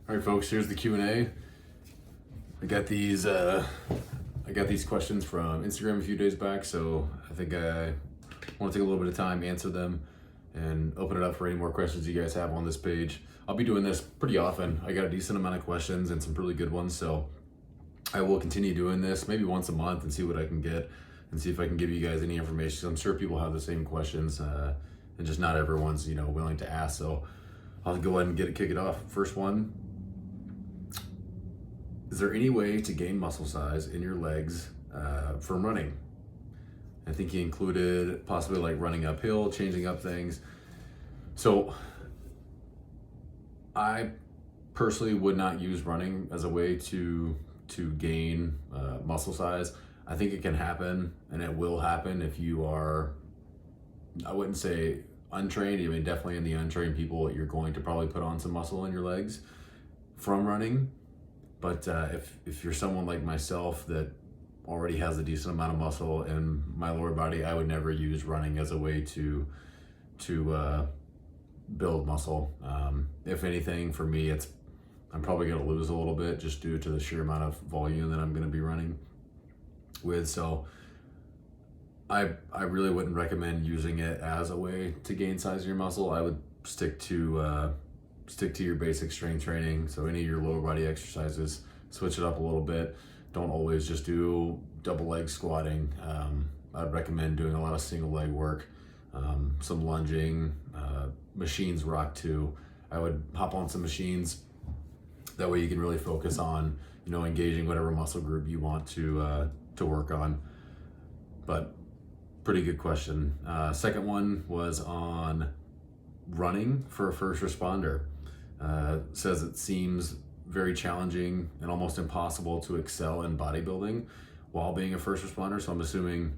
All right, folks. Here's the Q&A. I got these questions from Instagram a few days back, so I think I want to take a little bit of time, answer them, and open it up for any more questions you guys have on this page. I'll be doing this pretty often. I got a decent amount of questions and some really good ones, so I will continue doing this maybe once a month and see what I can get and see if I can give you guys any information. I'm sure people have the same questions, and just not everyone's willing to ask. So I'll go ahead and kick it off. First one: is there any way to gain muscle size in your legs from running? I think he included possibly like running uphill, changing up things. So I personally would not use running as a way to gain muscle size. I think it can happen, and it will happen if you are, I wouldn't say untrained, I mean definitely in the untrained people, you're going to probably put on some muscle in your legs from running. But if you're someone like myself that already has a decent amount of muscle in my lower body, I would never use running as a way to build muscle. If anything, for me, I'm probably going to lose a little bit just due to the sheer amount of volume that I'm going to be running with. So I really wouldn't recommend using it as a way to gain size of your muscle. I would stick to your basic strength training. So any of your lower body exercises, switch it up a little bit. Don't always just do double leg squatting. I'd recommend doing a lot of single leg work, some lunging, machines rock too. I would hop on some machines. That way you can really focus on, engaging whatever muscle group you want to work on. But pretty good question. Second one was on running for a first responder. Says it seems very challenging and almost impossible to excel in bodybuilding while being a first responder. So I'm assuming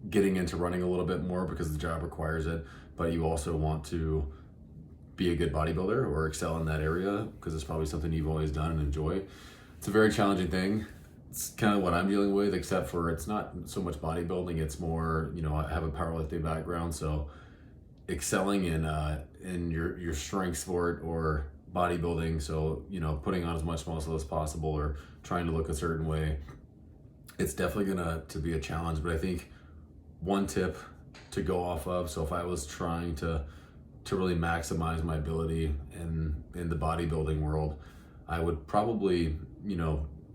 getting into running a little bit more because the job requires it, but you also want to be a good bodybuilder or excel in that area because it's probably something you've always done and enjoy. It's a very challenging thing. It's kind of what I'm dealing with, except for it's not so much bodybuilding. It's more, I have a powerlifting background, so excelling in your strength sport or bodybuilding, so putting on as much muscle as possible or trying to look a certain way, it's definitely gonna to be a challenge. But I think one tip to go off of, so if I was trying to really maximize my ability in the bodybuilding world, I would probably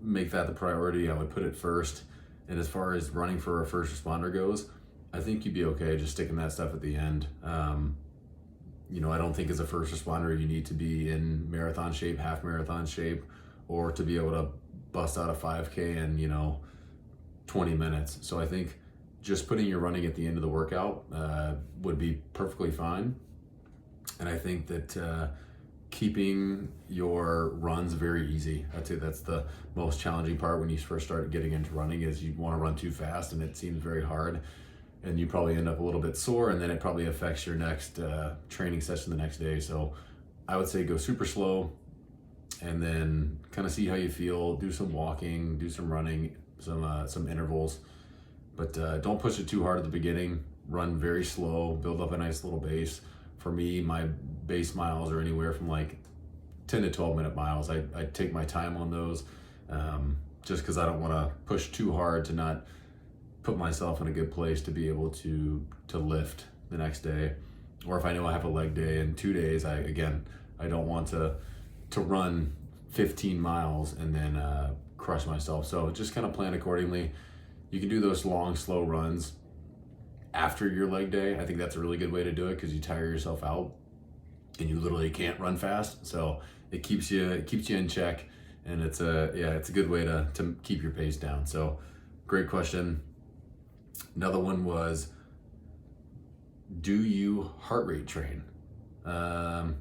make that the priority. I would put it first. And as far as running for a first responder goes, I think you'd be okay just sticking that stuff at the end. I don't think as a first responder you need to be in marathon shape, half marathon shape, or to be able to bust out a 5K in 20 minutes. So I think just putting your running at the end of the workout would be perfectly fine. And I think that keeping your runs very easy. I'd say that's the most challenging part when you first start getting into running, is you want to run too fast and it seems very hard. And you probably end up a little bit sore, and then it probably affects your next training session the next day. So I would say go super slow and then kind of see how you feel. Do some walking, do some running, some intervals, but don't push it too hard at the beginning. Run very slow, build up a nice little base. For me, my base miles are anywhere from like 10 to 12 minute miles. I take my time on those just because I don't want to push too hard to not put myself in a good place to be able to lift the next day. Or if I know I have a leg day in 2 days, I don't want to run 15 miles and then crush myself. So just kind of plan accordingly. You can do those long, slow runs after your leg day. I think that's a really good way to do it because you tire yourself out and you literally can't run fast. So it keeps you in check, and it's a good way to keep your pace down. So great question. Another one was, do you heart rate train? Not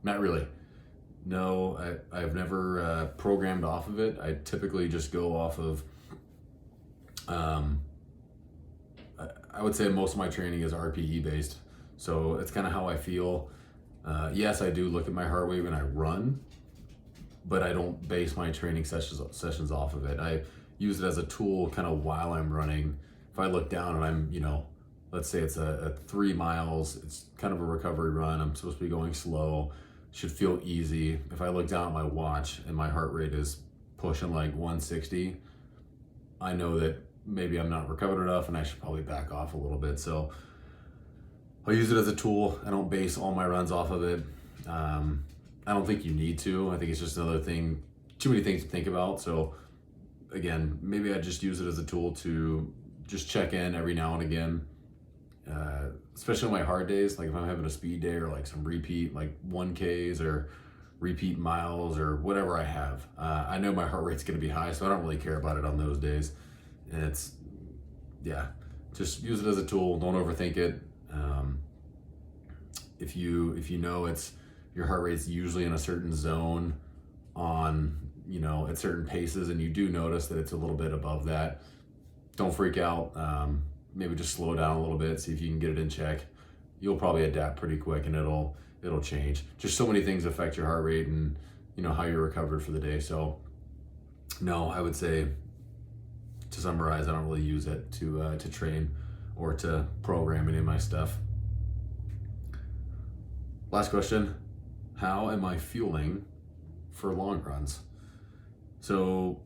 really. No, I've never programmed off of it. I typically just go off of, I would say most of my training is RPE based. So it's kind of how I feel. Yes, I do look at my heart rate when I run, but I don't base my training sessions off of it. I use it as a tool kind of while I'm running. If I look down and I'm, let's say it's a 3 miles, it's kind of a recovery run. I'm supposed to be going slow. should feel easy. If I look down at my watch and my heart rate is pushing like 160, I know that maybe I'm not recovered enough and I should probably back off a little bit. So I'll use it as a tool. I don't base all my runs off of it. I don't think you need to. I think it's just another thing, too many things to think about. So again, maybe I just use it as a tool to just check in every now and again, especially on my hard days. Like if I'm having a speed day or like some repeat, like 1Ks or repeat miles or whatever I have, I know my heart rate's going to be high, so I don't really care about it on those days. And it's, yeah, just use it as a tool. Don't overthink it. If you know it's your heart rate's usually in a certain zone on, at certain paces, and you do notice that it's a little bit above that, don't freak out. Maybe just slow down a little bit, see if you can get it in check. You'll probably adapt pretty quick and it'll change. Just so many things affect your heart rate and how you're recovered for the day. So no, I would say, to summarize, I don't really use it to train or to program any of my stuff. Last question, how am I fueling for long runs? So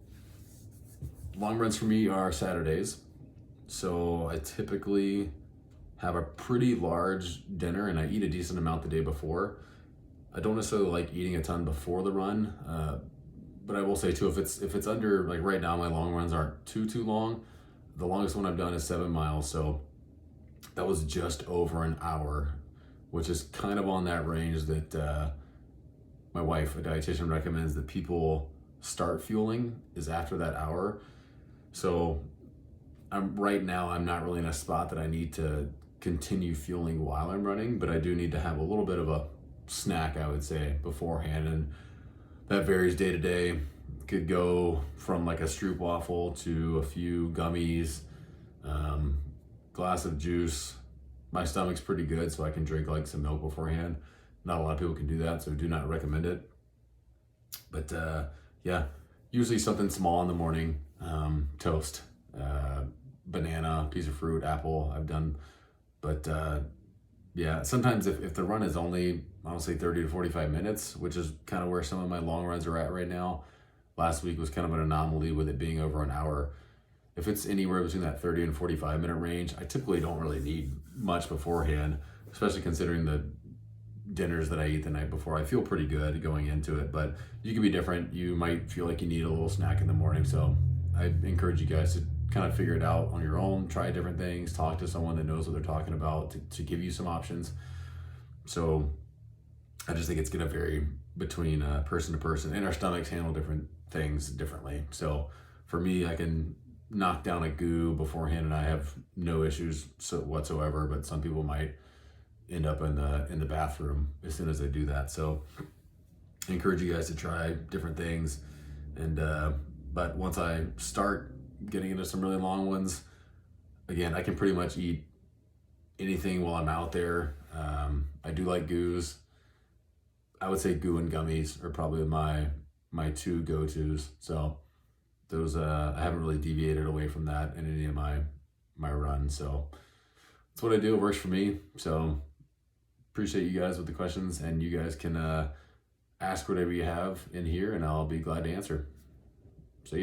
long runs for me are Saturdays. So I typically have a pretty large dinner and I eat a decent amount the day before. I don't necessarily like eating a ton before the run, but I will say too, if it's under, like right now, my long runs aren't too long. The longest one I've done is 7 miles, so that was just over an hour, which is kind of on that range that my wife, a dietitian, recommends that people start fueling is after that hour. So right now I'm not really in a spot that I need to continue fueling while I'm running, but I do need to have a little bit of a snack, I would say, beforehand, and that varies day to day. Could go from like a stroopwafel to a few gummies, glass of juice. My stomach's pretty good, so I can drink like some milk beforehand. Not a lot of people can do that, so do not recommend it. But yeah, usually something small in the morning, toast, banana, piece of fruit, apple, I've done. But yeah, sometimes if the run is only, I'll say 30 to 45 minutes, which is kind of where some of my long runs are at right now. Last week was kind of an anomaly with it being over an hour. If it's anywhere between that 30 and 45 minute range, I typically don't really need much beforehand, especially considering the dinners that I eat the night before. I feel pretty good going into it, but you can be different. You might feel like you need a little snack in the morning. So I encourage you guys to kind of figure it out on your own, try different things, talk to someone that knows what they're talking about to give you some options. So I just think it's going to vary between person to person, and our stomachs handle different things differently. So for me, I can knock down a goo beforehand and I have no issues whatsoever, but some people might end up in the bathroom as soon as they do that. So I encourage you guys to try different things. And but once I start getting into some really long ones, again, I can pretty much eat anything while I'm out there. I do like goos. I would say goo and gummies are probably my two go-tos. So those I haven't really deviated away from that in any of my runs. So that's what I do. It works for me. So appreciate you guys with the questions, and you guys can ask whatever you have in here and I'll be glad to answer. See ya.